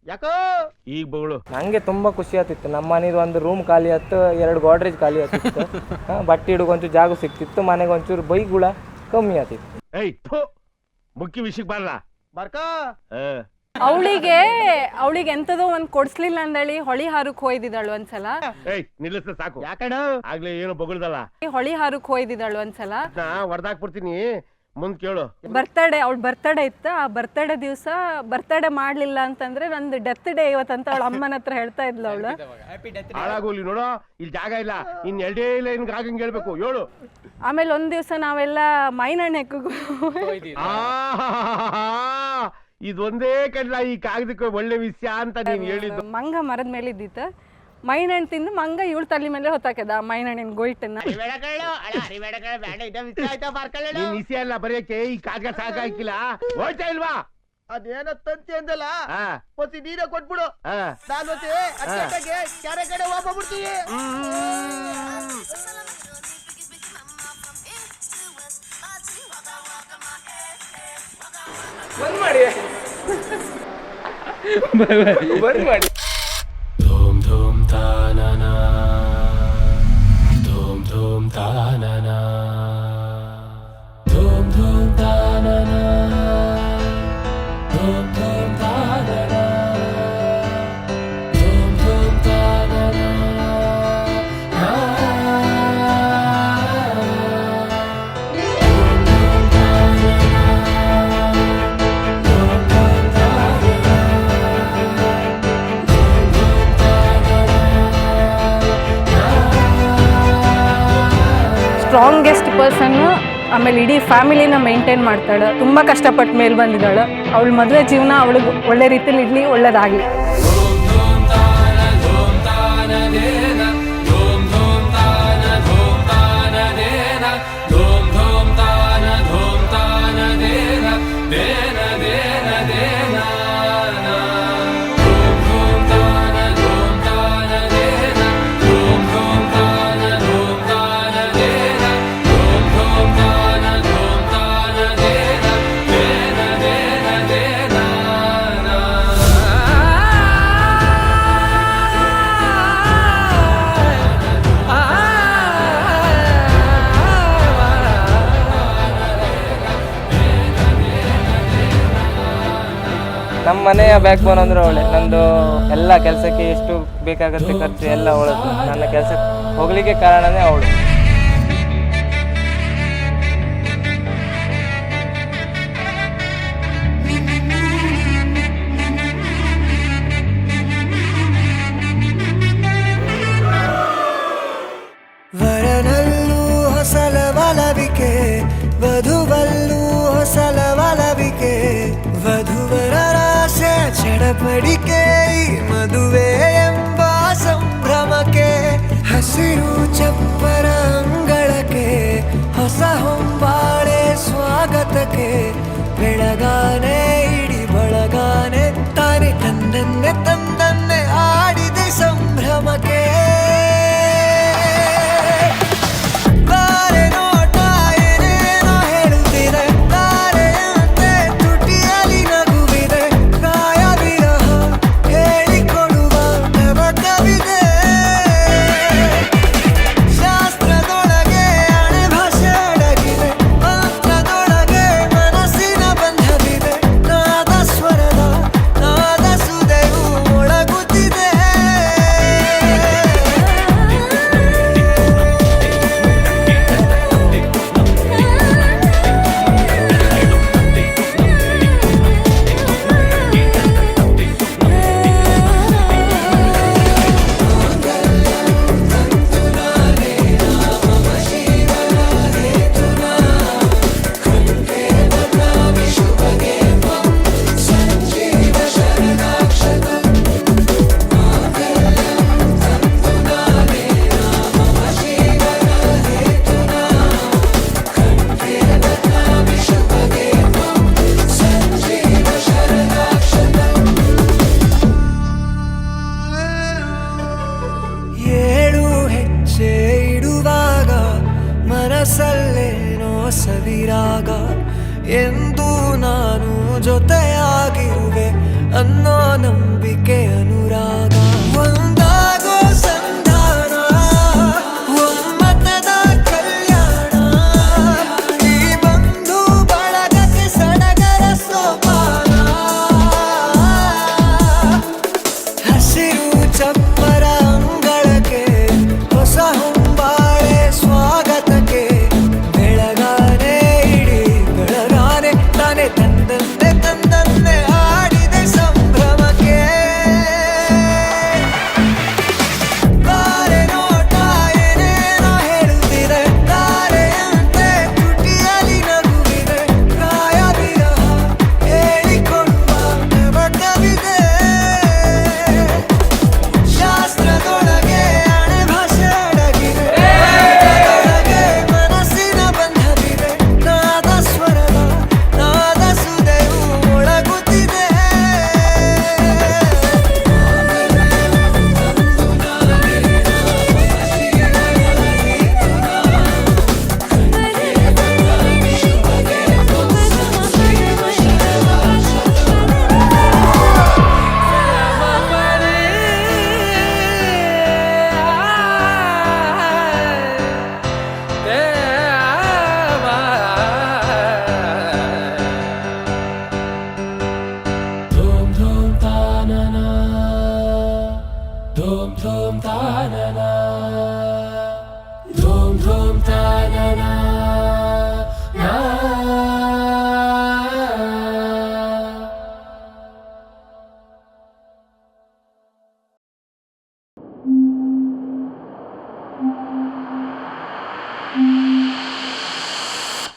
ಯಾಕೋ ಈಗ ಬಗಳು ನಂಗೆ ತುಂಬಾ ಖುಷಿ ಆಗ್ತಿತ್ತು. ನಮ್ಮ ಮನೇದು ಒಂದು ರೂಮ್ ಖಾಲಿ ಆಯ್ತು, 2 ಗೋಡ್ರೇಜ್ ಖಾಲಿ ಆಗ್ತಿತ್ತು. ಬಟ್ಟೆ ಹಿಡುಗ ಒಂಚೂರು ಜಾಗ ಸಿಕ್ತಿತ್ತು, ಮನೆಗೆ ಒಂಚೂರು ಬೈಗುಳ ಕಮ್ಮಿ ಆಗ್ತಿತ್ತು. ಏಯ್ ಮುಖ್ಯ ವಿಷಯಕ್ಕೆ ಬರಲ್ಲ ಬರ್ಕ. ಅವಳಿಗೆ ಎಂತದೋ ಒಂದ್ ಕೊಡ್ಸ್ಲಿಲ್ಲ ಅಂದಳಿ ಹೊಳಿ ಹಾರಕ್ ಹೋಯ್ದಿದ್ದಾಳು ಒಂದ್ಸಲ. ಏಯ್ ನಿಲ್ಲಿಸ ಸಾಕು. ಯಾಕಣ್ಣ ಆಗ್ಲೇ ಏನು ಬಗಳ್ದಲ್ಲ. ಹೊಳಿ ಹಾರಕ್ ಹೋಯ್ದಿದ್ದಾಳು ಒಂದ್ಸಲ. ಹೊಡೆದಾಕ್ಬಿಡ್ತೀನಿ, ಮುಂದ್ ಕೇಳು. ಅವಳ ಬರ್ತಡೇ ಇತ್ತು. ಆ ಬರ್ತಡೇ ದಿವಸ ಬರ್ತಡೇ ಮಾಡ್ಲಿಲ್ಲ ಅಂತಂದ್ರೆ ನಂದು ಡೆತ್ ಡೇ ಇವತ್ತಂತ ಅವಳ ಅಮ್ಮನ ಹತ್ರ ಹೇಳ್ತಾ ಇದ್ಲು ಅವಳು. ಹಾಳಾಗೋಲಿ ನೋಡೋ, ಇಲ್ಲಿ ಜಾಗ ಇಲ್ಲ, ಇನ್ 2 ಇಲ್ಲ ಇನ್ಗೆ ಆಗಂಗ್ ಹೇಳ್ಬೇಕು ಹೇಳು. ಆಮೇಲೆ ಒಂದ್ ದಿವಸ ನಾವೆಲ್ಲ ಮೈನಣ್ಣೆ ಇದೊಂದೇ ಕಡ್ಲ ಈ ಕಾಗದಕ್ಕೆ ಒಳ್ಳೆ ವಿಷಯ ಅಂತ ನೀನ್ ಹೇಳಿದ್ದು. ಮಂಗ ಮರದ ಮೇಲೆ ಇದ್ದಿತ್ತು, ಮೈನಣ್ಣು ತಿಂದು ಮಂಗ ಇವಳು ತಲೆ ಮೇಲೆ ಹೊತ್ತಾಕದ ಮೈನಣ್ಣಿನ ಗೊಯ್ಟನ್ನ. ನೀನ್ ಇಸಿ ಅಲ್ಲ ಬರೆಯಕ್ಕೆ, ಈ ಕಾಗದ ಸಾಕಾಕಿಲ್ಲ ಹೋಯ್ತಾ ಇಲ್ವಾ? ಅದೇನೋ ತಂತಿ ಅಂದಲ್ಲ, ಪತಿ ನೀನೇ ಕೊಟ್ಬಿಡು, ನಾನು ಕ್ಯಾರೆ ಕಡೆ ಹೋಗ್ಬಿಡ್ತೀವಿ. ಬಂದ್ ಮಾಡಿ ಬಂದ್ ಮಾಡಿ. ಧೂಮ್ ಧೂಮ್ ತಾನನ ಧೂಮ್ ಧೂಮ್ ತಾನನ ಧೂಮ್ ಧೂಮ್ ತಾನನ ಧೂಮ್ ಧೂಮ್ ತಾನನ ಧೂಮ್ ಧೂಮ್ ತಾನನ. Strongest person. ಆಮೇಲೆ ಇಡೀ ಫ್ಯಾಮಿಲಿನ ಮೇಂಟೈನ್ ಮಾಡ್ತಾಳೆ. ತುಂಬಾ ಕಷ್ಟಪಟ್ಟು ಮೇಲೆ ಬಂದಿದ್ದಾಳೆ. ಅವಳ ಮದುವೆ ಜೀವನ ಅವಳಿಗೆ ಒಳ್ಳೆ ರೀತಿಯಲ್ಲಿ ಇಡ್ಲಿ, ಒಳ್ಳೇದಾಗ್ಲಿ. ನಮ್ಮ ಮನೆಯ ಬ್ಯಾಕ್ ಬೋನ್ ಅಂದ್ರೆ ಅವಳೆ. ನಂದು ಎಲ್ಲ ಕೆಲಸಕ್ಕೆ ಎಷ್ಟು ಬೇಕಾಗುತ್ತೆ ಖರ್ಚು ಎಲ್ಲ ಅವಳದು. ನನ್ನ ಕೆಲಸಕ್ಕೆ ಹೋಗ್ಲಿಕ್ಕೆ ಕಾರಣನೇ ಅವಳು. ವರನಲ್ಲೂ ಹೊಸಲ ಒಲವಿಕೆ, ವಧುವಲ್ಲೂ ಹೊಸಲ ಒಲವಿಕೆ, ವಧುವರರ ಚಡಪಡಿಕೆ, ಮದುವೆ ಎಂಬ ಸಂಭ್ರಮಕ್ಕೆ, ಹಸಿರು ಚಪ್ಪರ ಅಂಗಳಕ್ಕೆ, ಹೊಸ ಹೊಂಬಾಳೆ ಸ್ವಾಗತಕ್ಕೆ, ಬೆಳಗಾನೆ ಇಡಿ ಬಳಗಾನೆ ತಾನೆ ತನ್ನನ್ನೇ ತಂದನ್ನೇ ಆಡಿದೆ ಸಂಭ್ರಮಕ್ಕೆ. ಮನಸ್ಸಲ್ಲೇನೋ ಸವಿರಾಗ ಎಂದು ನಾನು ಜೊತೆಯಾಗಿರುವೆ ಅನ್ನೋ ನಂಬಿ